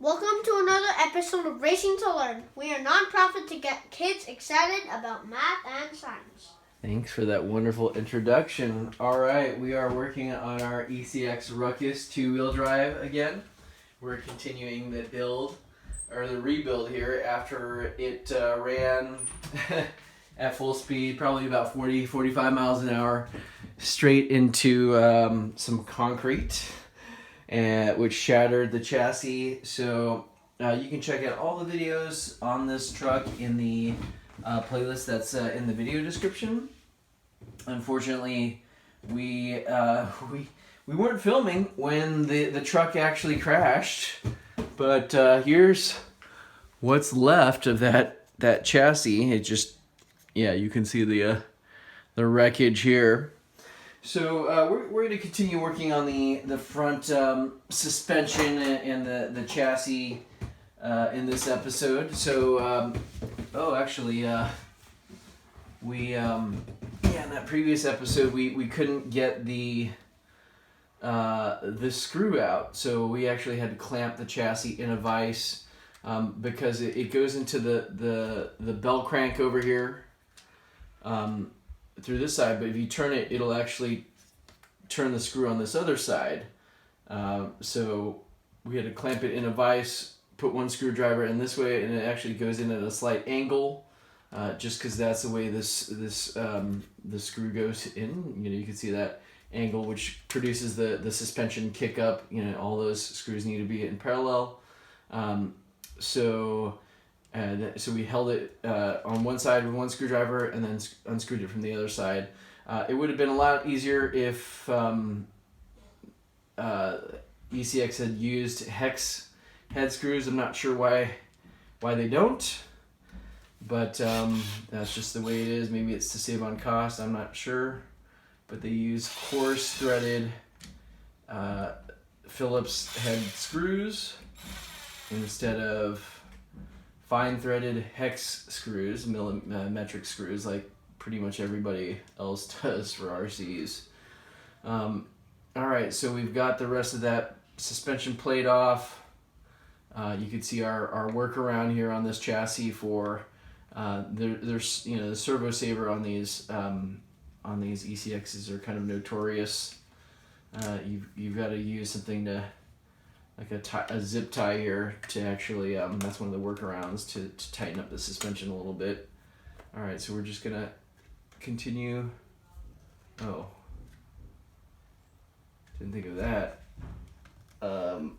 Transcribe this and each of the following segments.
Welcome to another episode of Racing to Learn. We are a nonprofit to get kids excited about math and science. Thanks for that wonderful introduction. All right, we are working on our ECX Ruckus two-wheel drive again. We're continuing the rebuild here after it ran at full speed, probably about 45 miles an hour, straight into some concrete, which shattered the chassis. So you can check out all the videos on this truck in the playlist that's in the video description. Unfortunately, we weren't filming when the truck actually crashed, but here's what's left of that chassis. It just, yeah, you can see the wreckage here. So we're going to continue working on the front suspension and the chassis in this episode. So in that previous episode we couldn't get the screw out, so we actually had to clamp the chassis in a vise because it goes into the bell crank over here through this side, but if you turn it, it'll actually turn the screw on this other side. So we had to clamp it in a vise, put one screwdriver in this way, and it actually goes in at a slight angle. Just because that's the way the screw goes in. You can see that angle, which produces the suspension kick up. All those screws need to be in parallel. So we held it on one side with one screwdriver and then unscrewed it from the other side. It would have been a lot easier if ECX had used hex head screws. I'm not sure why they don't. But that's just the way it is. Maybe it's to save on cost, I'm not sure. But they use coarse threaded Phillips head screws instead of fine threaded hex screws, metric screws, like pretty much everybody else does for RCs. Alright, so we've got the rest of that suspension plate off. You can see our workaround here on this chassis for there's the servo saver on these ECXs are kind of notorious. You've got to use something to, like a zip tie here, to actually that's one of the workarounds to tighten up the suspension a little bit. All right, so we're just gonna continue. Oh, didn't think of that. I'm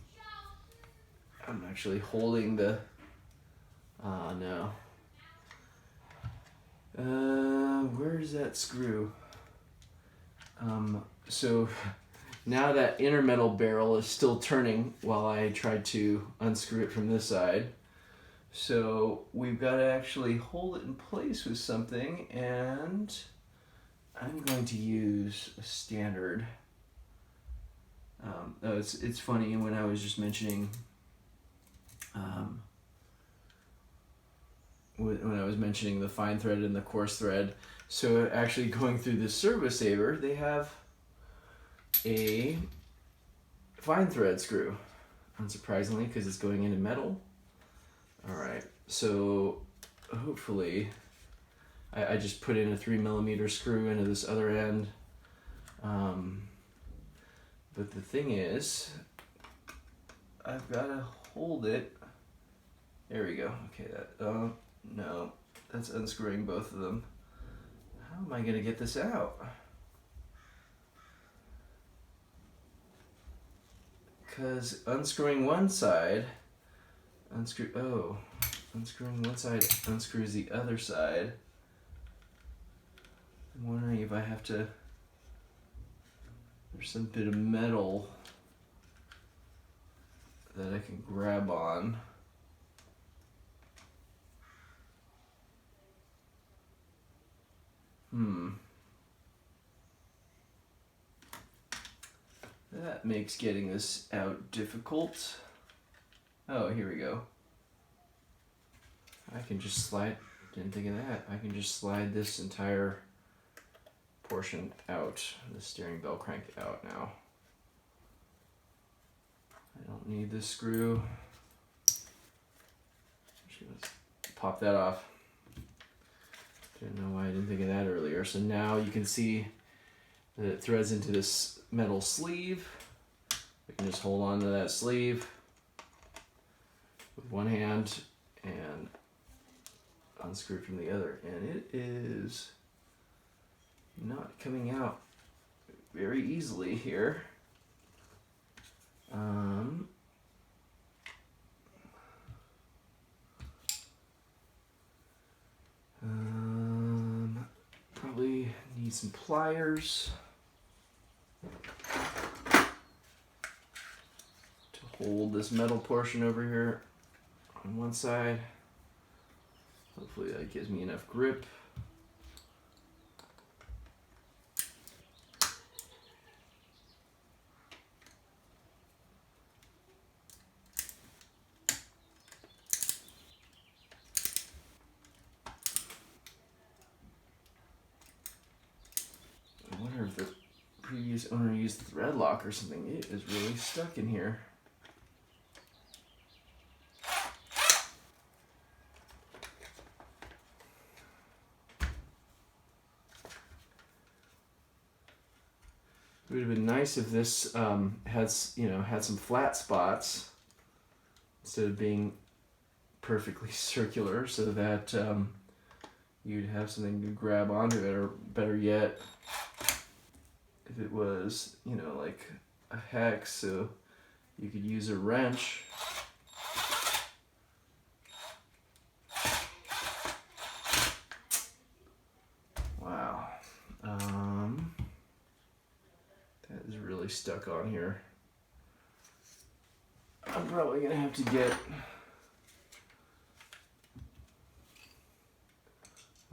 actually holding the. No. Where's that screw? So now that inner metal barrel is still turning while I tried to unscrew it from this side. So we've got to actually hold it in place with something, and I'm going to use a standard. It's funny, when I was just mentioning when I was mentioning the fine thread and the coarse thread. So actually going through the servo saver, they have a fine thread screw, unsurprisingly, because it's going into metal. All right, so hopefully I just put in a 3mm screw into this other end. But the thing is, I've got to hold it. There we go. Okay, no, that's unscrewing both of them. How am I going to get this out? Because unscrewing one side, unscrewing one side unscrews the other side. I'm wondering if I have to, there's some bit of metal that I can grab on. That makes getting this out difficult. Oh, here we go. I can just slide, didn't think of that. I can just slide this entire portion out, the steering bell crank out now. I don't need this screw. pop that off. Didn't know why I didn't think of that earlier. So now you can see that it threads into this metal sleeve. We can just hold on to that sleeve with one hand and unscrew from the other. And it is not coming out very easily here. Probably need some pliers to hold this metal portion over here on one side. Hopefully that gives me enough grip. I wonder if the previous owner used thread lock or something. It is really stuck in here. It would have been nice if this had some flat spots instead of being perfectly circular, so that you'd have something to grab onto it, or better yet, if it was, like a hex, so you could use a wrench. Wow. That is really stuck on here. I'm probably gonna have to get,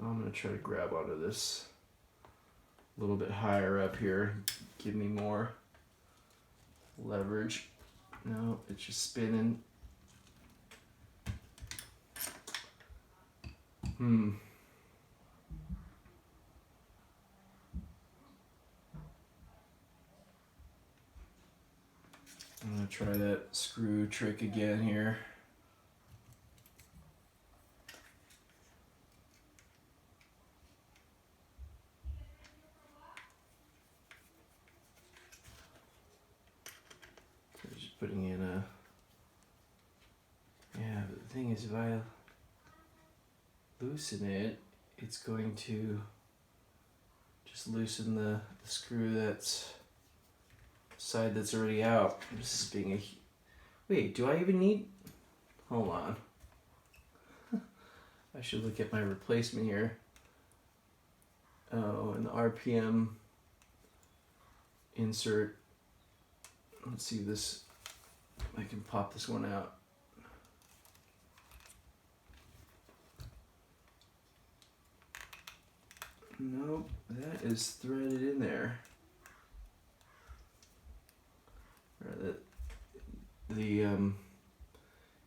I'm gonna try to grab onto this a little bit higher up here, give me more leverage. No, it's just spinning. I'm gonna try that screw trick again here. So just putting in a, but the thing is, if I loosen it, it's going to just loosen the screw that's side that's already out. This is being wait, do I even need, hold on. I should look at my replacement here. Oh, and the RPM insert. Let's see this, I can pop this one out. Nope, that is threaded in there.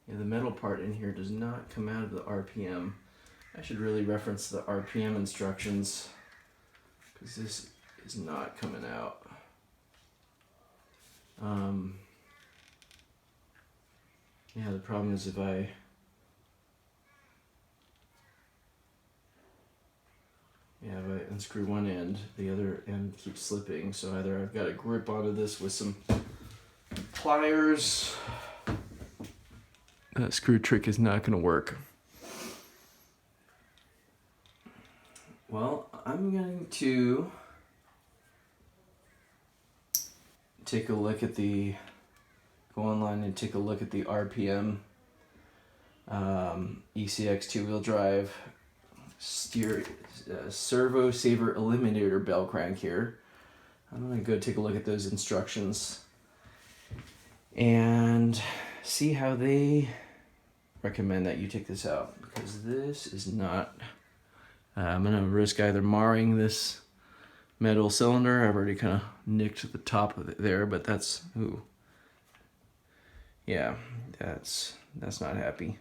The metal part in here does not come out of the RPM. I should really reference the RPM instructions, because this is not coming out. The problem is if I unscrew one end, the other end keeps slipping. So either I've got to grip onto this with some pliers. That screw trick is not going to work. Well, I'm going to take a look at go online and take a look at the RPM ECX two-wheel drive servo saver eliminator bell crank here. I'm going to go take a look at those instructions and see how they recommend that you take this out, because this is not, I'm going to risk either marring this metal cylinder. I've already kind of nicked the top of it there, but that's, that's not happy.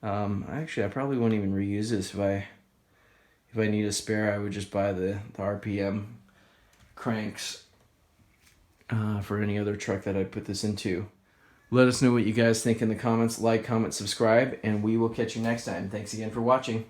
Actually, I probably won't even reuse this. If I need a spare, I would just buy the RPM cranks for any other truck that I put this into. Let us know what you guys think in the comments. Like, comment, subscribe, and we will catch you next time. Thanks again for watching.